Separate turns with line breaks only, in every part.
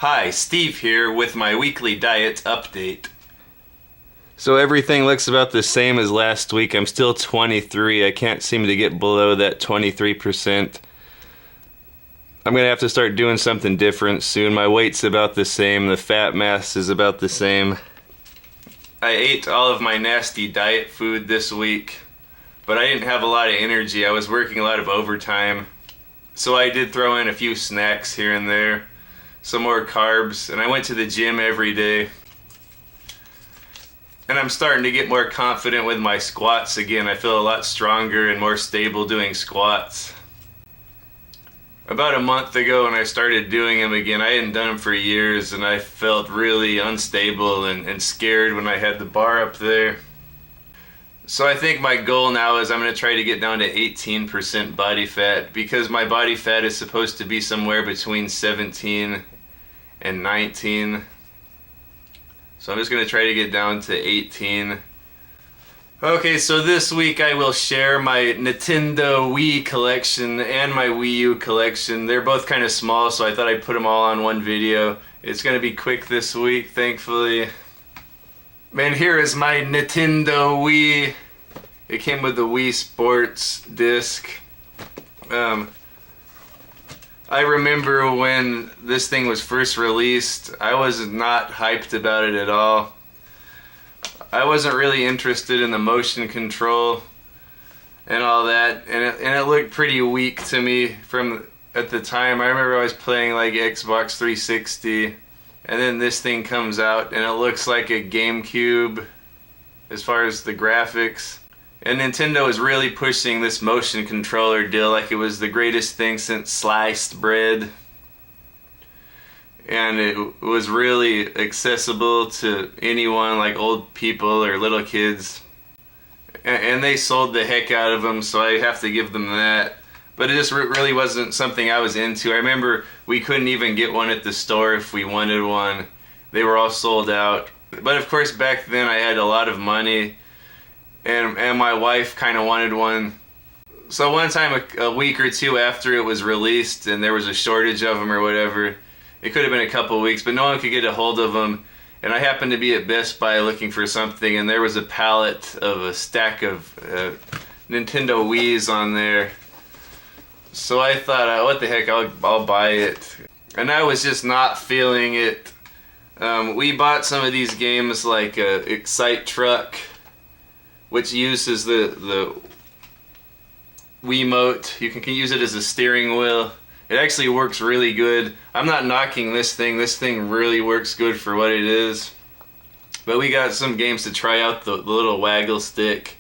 Hi, Steve here with my weekly diet update. So everything looks about the same as last week. I'm still 23. I can't seem to get below that 23%. I'm gonna have to start doing something different soon. My weight's about the same. The fat mass is about the same. I ate all of my nasty diet food this week, but I didn't have a lot of energy. I was working a lot of overtime. So I did throw in a few snacks here and there, some more carbs, and I went to the gym every day. And I'm starting to get more confident with my squats again. I feel a lot stronger and more stable doing squats. About a month ago when I started doing them again, I hadn't done them for years, and I felt really unstable and scared when I had the bar up there. So I think my goal now is I'm going to try to get down to 18% body fat, because my body fat is supposed to be somewhere between 17 and 19. So I'm just going to try to get down to 18. Okay, so this week I will share my Nintendo Wii collection and my Wii U collection. They're both kind of small, so I thought I'd put them all on one video. It's going to be quick this week, thankfully. Man, here is my Nintendo Wii. It came with the Wii Sports disc. I remember when this thing was first released, I was not hyped about it at all. I wasn't really interested in the motion control and all that, and it looked pretty weak to me from at the time. I remember I was playing like Xbox 360, and then this thing comes out and it looks like a GameCube as far as the graphics. And Nintendo is really pushing this motion controller deal like it was the greatest thing since sliced bread. And it was really accessible to anyone, like old people or little kids. And they sold the heck out of them, so I have to give them that. But it just really wasn't something I was into. I remember we couldn't even get one at the store if we wanted one. They were all sold out. But of course back then I had a lot of money, and my wife kind of wanted one. So one time a week or two after it was released and there was a shortage of them or whatever, it could have been a couple weeks, but no one could get a hold of them. And I happened to be at Best Buy looking for something, and there was a pallet of a stack of Nintendo Wiis on there. So I thought, what the heck, I'll buy it. And I was just not feeling it. We bought some of these games like Excite Truck, which uses the Wiimote. You can use it as a steering wheel. It actually works really good. I'm not knocking this thing. This thing really works good for what it is. But we got some games to try out, the little waggle stick,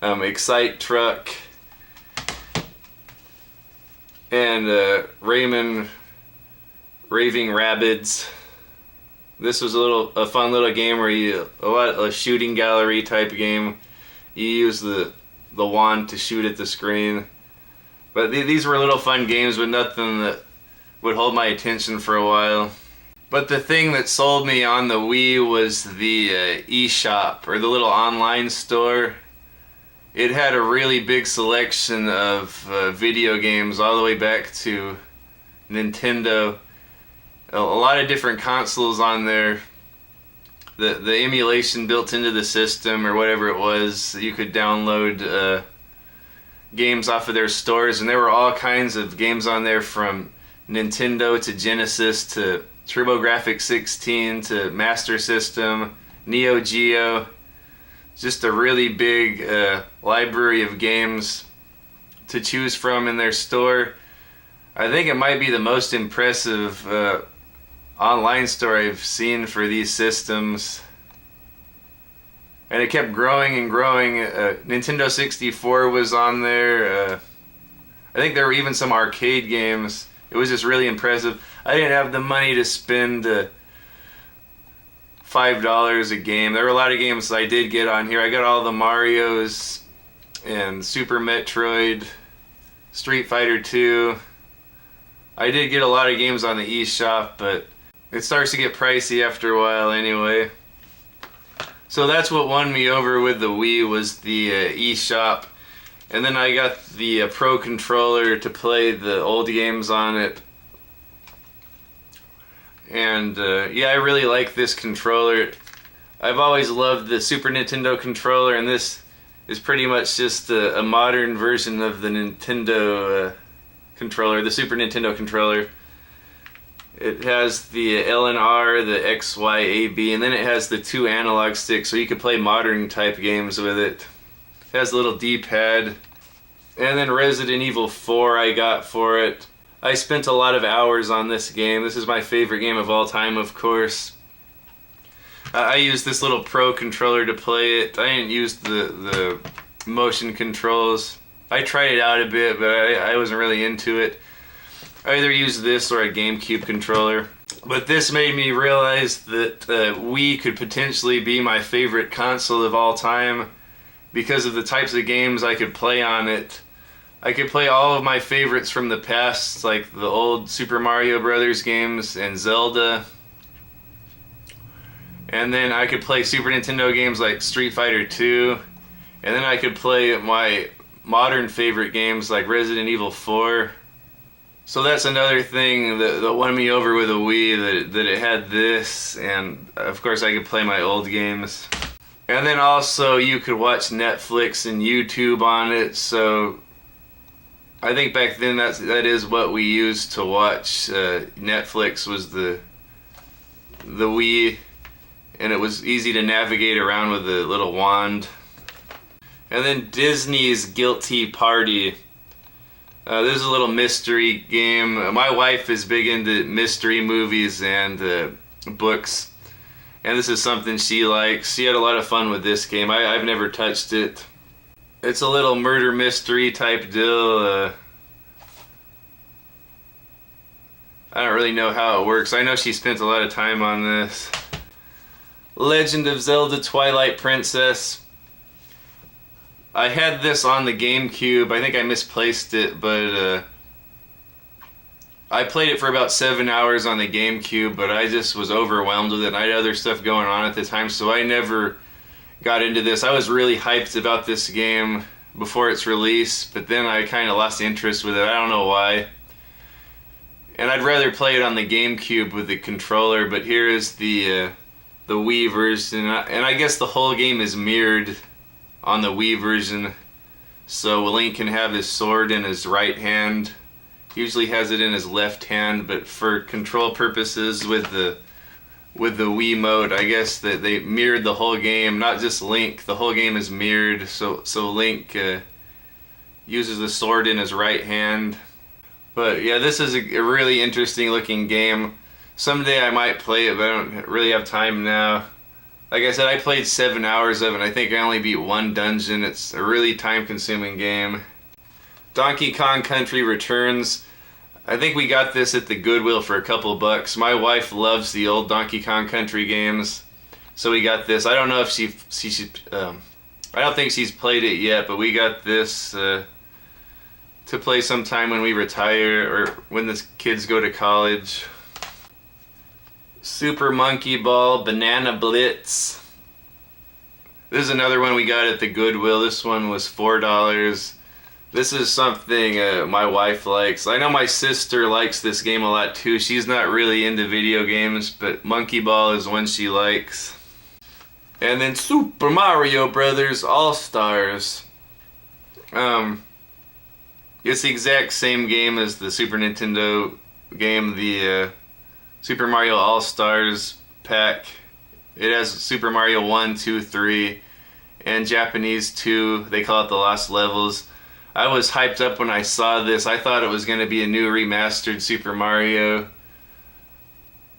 Excite Truck, and Raving Rabbids. This was a fun little game where a shooting gallery type game. You use the wand to shoot at the screen. But these were little fun games, but nothing that would hold my attention for a while. But the thing that sold me on the Wii was the eShop, or the little online store. It had a really big selection of video games all the way back to Nintendo. A lot of different consoles on there. The emulation built into the system or whatever it was, you could download games off of their stores, and there were all kinds of games on there, from Nintendo to Genesis to TurboGrafx 16 to Master System, Neo Geo. Just a really big library of games to choose from in their store. I think it might be the most impressive online store I've seen for these systems. And it kept growing and growing. Nintendo 64 was on there. I think there were even some arcade games. It was just really impressive. I didn't have the money to spend $5 a game. There were a lot of games I did get on here. I got all the Marios and Super Metroid, Street Fighter 2. I did get a lot of games on the eShop, but it starts to get pricey after a while anyway. So that's what won me over with the Wii, was the eShop. And then I got the Pro Controller to play the old games on it. And yeah, I really like this controller. I've always loved the Super Nintendo controller, and this is pretty much just a modern version of the Nintendo controller, the Super Nintendo controller. It has the L and R, the X, Y, A, B, and then it has the 2 analog sticks, so you could play modern type games with it. It has a little D-pad. And then Resident Evil 4 I got for it. I spent a lot of hours on this game. This is my favorite game of all time, of course. I used this little Pro controller to play it. I didn't use the motion controls. I tried it out a bit, but I wasn't really into it. I either used this or a GameCube controller. But this made me realize that Wii could potentially be my favorite console of all time because of the types of games I could play on it. I could play all of my favorites from the past, like the old Super Mario Brothers games and Zelda. And then I could play Super Nintendo games like Street Fighter 2. And then I could play my modern favorite games like Resident Evil 4. So that's another thing that won me over with a Wii, that it had this, and of course I could play my old games. And then also you could watch Netflix and YouTube on it, so I think back then that is what we used to watch Netflix, was the Wii, and it was easy to navigate around with the little wand. And then Disney's Guilty Party. This is a little mystery game. My wife is big into mystery movies and books, and this is something she likes. She had a lot of fun with this game. I've never touched it. It's a little murder mystery type deal. I don't really know how it works. I know she spent a lot of time on this. Legend of Zelda Twilight Princess. I had this on the GameCube. I think I misplaced it, but I played it for about 7 hours on the GameCube, but I just was overwhelmed with it. I had other stuff going on at the time, so I never got into this. I was really hyped about this game before its release, but then I kind of lost interest with it. I don't know why. And I'd rather play it on the GameCube with the controller, but here is the Wii version, and I guess the whole game is mirrored on the Wii version, so Link can have his sword in his right hand. He usually has it in his left hand, but for control purposes with the Wii mode, I guess that they mirrored the whole game, not just Link. The whole game is mirrored, so Link uses the sword in his right hand. But yeah, this is a really interesting looking game. Someday I might play it, but I don't really have time now. Like I said, I played 7 hours of it, and I think I only beat one dungeon. It's a really time-consuming game. Donkey Kong Country Returns. I think we got this at the Goodwill for a couple bucks. My wife loves the old Donkey Kong Country games, so we got this. I don't know if I don't think she's played it yet, but we got this to play sometime when we retire or when the kids go to college. Super Monkey Ball Banana Blitz. This is another one we got at the Goodwill. This one was $4. This is something my wife likes. I know my sister likes this game a lot too. She's not really into video games, but Monkey Ball is one she likes. And then Super Mario Brothers AllStars. It's the exact same game as the Super Nintendo game, the Super Mario All-Stars pack. It has Super Mario 1, 2, 3, and Japanese 2. They call it the Lost Levels. I was hyped up when I saw this. I thought it was going to be a new remastered Super Mario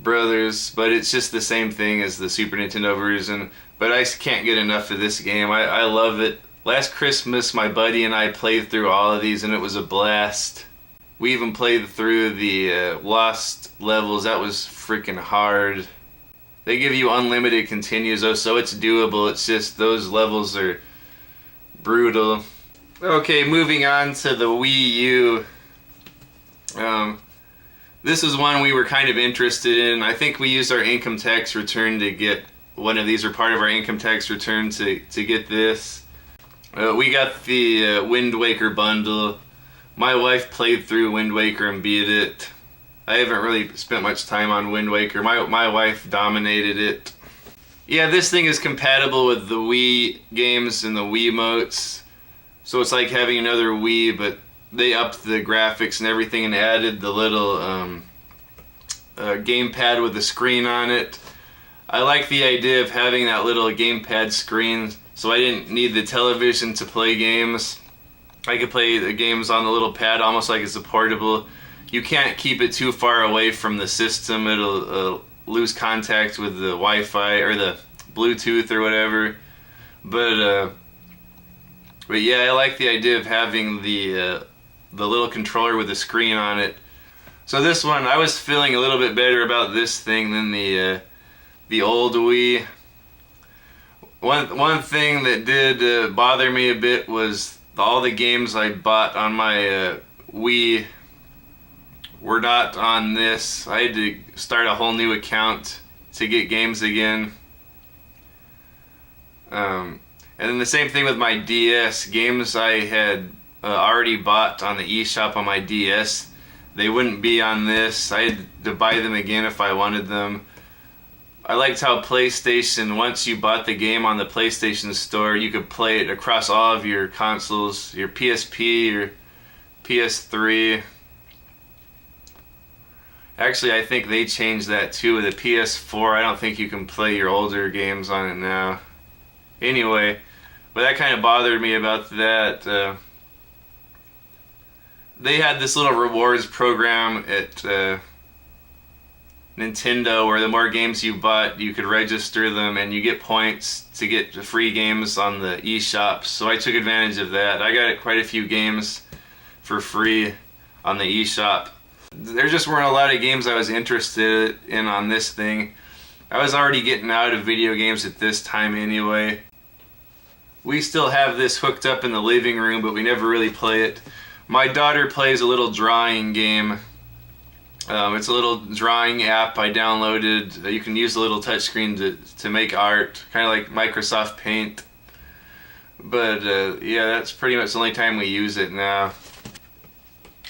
Brothers, but it's just the same thing as the Super Nintendo version. But I can't get enough of this game. I love it. Last Christmas, my buddy and I played through all of these, and it was a blast. We even played through the Lost Levels. That was freaking hard. They give you unlimited continues though, so it's doable. It's just those levels are brutal. Okay, moving on to the Wii U. This is one we were kind of interested in. I think we used our income tax return to get one of these, or part of our income tax return to get this. We got the Wind Waker bundle. My wife played through Wind Waker and beat it. I haven't really spent much time on Wind Waker. My wife dominated it. Yeah, this thing is compatible with the Wii games and the Wiimotes. So it's like having another Wii, but they upped the graphics and everything and added the little gamepad with the screen on it. I like the idea of having that little gamepad screen, so I didn't need the television to play games. I could play the games on the little pad almost like it's a portable. You can't keep it too far away from the system. It'll lose contact with the Wi-Fi or the Bluetooth or whatever. But yeah, I like the idea of having the little controller with the screen on it. So this one, I was feeling a little bit better about this thing than the old Wii. One thing that did bother me a bit was all the games I bought on my Wii were not on this. I had to start a whole new account to get games again. And then the same thing with my DS. Games I had already bought on the eShop on my DS, they wouldn't be on this. I had to buy them again if I wanted them. I liked how PlayStation, once you bought the game on the PlayStation Store, you could play it across all of your consoles, your PSP, your PS3. Actually, I think they changed that too with the PS4. I don't think you can play your older games on it now. Anyway, but that kind of bothered me about that. They had this little rewards program at Nintendo where the more games you bought, you could register them and you get points to get free games on the eShop. So I took advantage of that. I got quite a few games for free on the eShop. There just weren't a lot of games I was interested in on this thing. I was already getting out of video games at this time anyway. We still have this hooked up in the living room, but we never really play it. My daughter plays a little drawing game. It's a little drawing app I downloaded. You can use the little touchscreen to make art, kind of like Microsoft Paint. But yeah, that's pretty much the only time we use it now.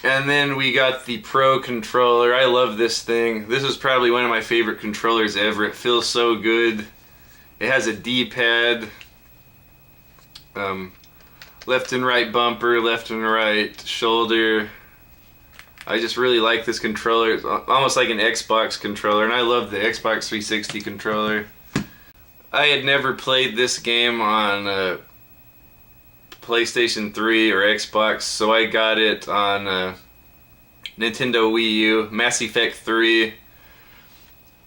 And then we got the Pro controller. I love this thing. This is probably one of my favorite controllers ever. It feels so good. It has a D-pad, left and right bumper, left and right shoulder. I just really like this controller. It's almost like an Xbox controller, and I love the Xbox 360 controller. I had never played this game on PlayStation 3 or Xbox, so I got it on Nintendo Wii U, Mass Effect 3.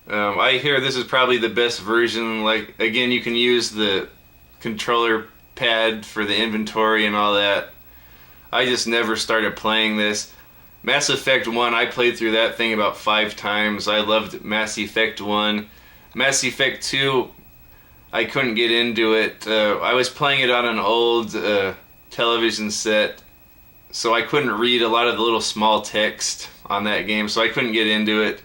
I hear this is probably the best version. Like, again, you can use the controller pad for the inventory and all that. I just never started playing this. Mass Effect 1, I played through that thing about 5 times. I loved Mass Effect 1. Mass Effect 2, I couldn't get into it. I was playing it on an old television set, so I couldn't read a lot of the little small text on that game, so I couldn't get into it.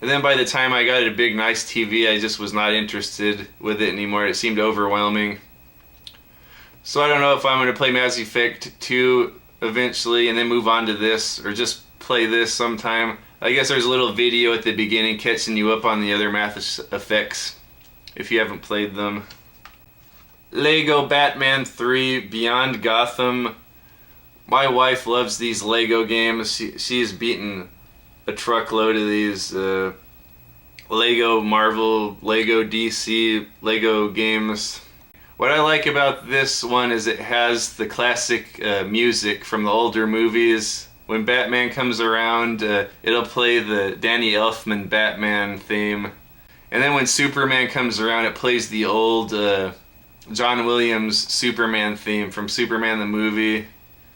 And then by the time I got a big nice TV, I just was not interested with it anymore. It seemed overwhelming. So I don't know if I'm going to play Mass Effect 2 eventually and then move on to this, or just play this sometime. I guess there's a little video at the beginning catching you up on the other Mass Effects if you haven't played them. Lego Batman 3 Beyond Gotham. My wife loves these Lego games. She's beaten a truckload of these Lego Marvel, Lego DC, Lego games. What I like about this one is it has the classic music from the older movies. When Batman comes around, it'll play the Danny Elfman Batman theme. And then when Superman comes around, it plays the old John Williams Superman theme from Superman the movie.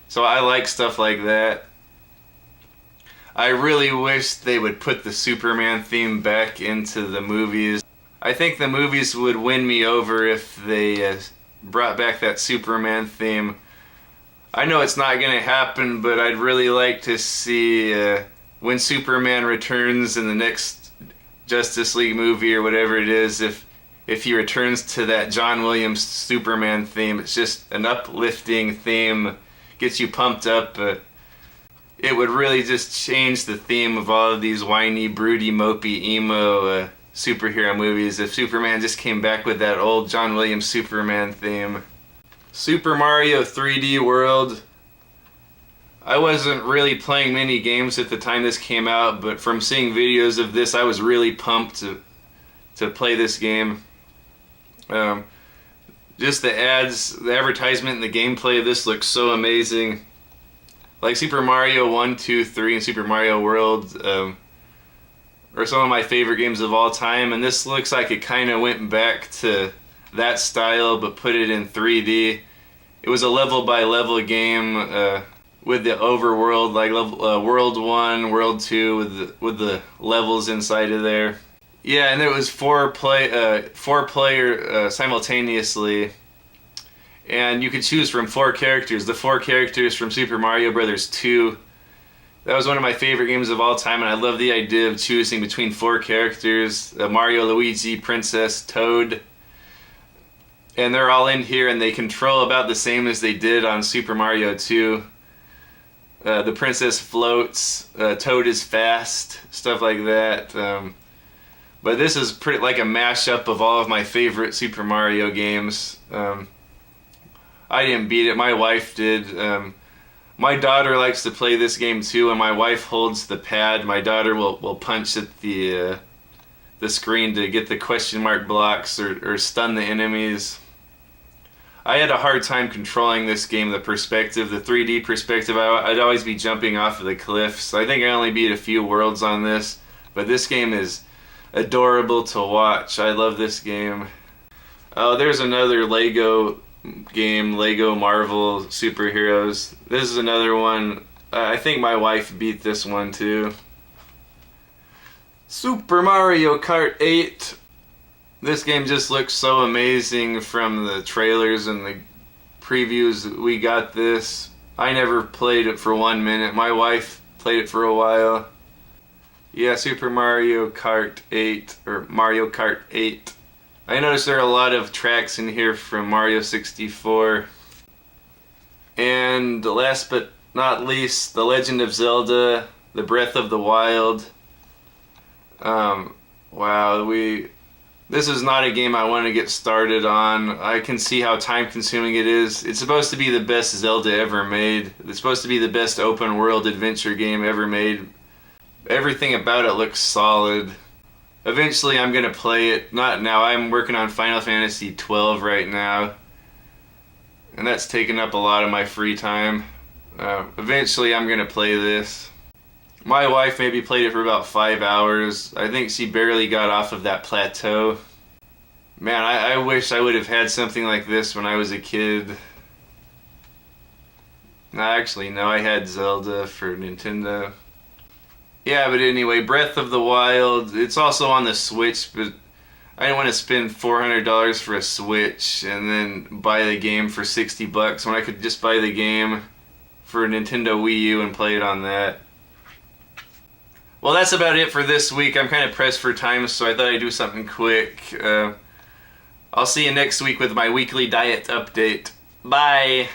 So I like stuff like that. I really wish they would put the Superman theme back into the movies. I think the movies would win me over if they brought back that Superman theme. I know it's not going to happen, but I'd really like to see when Superman returns in the next Justice League movie or whatever it is, if he returns to that John Williams Superman theme. It's just an uplifting theme, gets you pumped up. it would really just change the theme of all of these whiny, broody, mopey, emo superhero movies if Superman just came back with that old John Williams Superman theme. Super Mario 3D World. I wasn't really playing many games at the time this came out, but from seeing videos of this, I was really pumped to play this game. Just the ads, the advertisement, and the gameplay of this looks so amazing. Like Super Mario 1, 2, 3, and Super Mario World are some of my favorite games of all time, and this looks like it kind of went back to that style but put it in 3D. It was a level by level game with the overworld, like World 1, World 2 with the levels inside of there. Yeah, and it was four player simultaneously, and you could choose from 4 characters. The 4 characters from Super Mario Bros. 2. That was one of my favorite games of all time, and I love the idea of choosing between 4 characters: Mario, Luigi, Princess, Toad. And they're all in here, and they control about the same as they did on Super Mario 2. The princess floats, Toad is fast, stuff like that. But this is pretty like a mashup of all of my favorite Super Mario games. I didn't beat it, my wife did. My daughter likes to play this game too, and my wife holds the pad. My daughter will punch at the screen to get the question mark blocks or stun the enemies. I had a hard time controlling this game, the perspective, the 3D perspective. I'd always be jumping off of the cliffs. I think I only beat a few worlds on this, but this game is adorable to watch. I love this game. Oh, there's another Lego game, Lego Marvel Superheroes. This is another one. I think my wife beat this one too. Super Mario Kart 8. This game just looks so amazing from the trailers and the previews. We got this. I never played it for 1 minute. My wife played it for a while. Yeah, Super Mario Kart 8, or Mario Kart 8. I noticed there are a lot of tracks in here from Mario 64. And last but not least, The Legend of Zelda, The Breath of the Wild. Wow, this is not a game I want to get started on. I can see how time-consuming it is. It's supposed to be the best Zelda ever made. It's supposed to be the best open-world adventure game ever made. Everything about it looks solid. Eventually I'm going to play it. Not now. I'm working on Final Fantasy 12 right now, and that's taking up a lot of my free time. Eventually I'm going to play this. My wife maybe played it for about 5 hours. I think she barely got off of that plateau. Man, I wish I would have had something like this when I was a kid. Actually, no, I had Zelda for Nintendo. Yeah, but anyway, Breath of the Wild, it's also on the Switch, but I didn't want to spend $400 for a Switch and then buy the game for $60 when I could just buy the game for a Nintendo Wii U and play it on that. Well, that's about it for this week. I'm kind of pressed for time, so I thought I'd do something quick. I'll see you next week with my weekly diet update. Bye!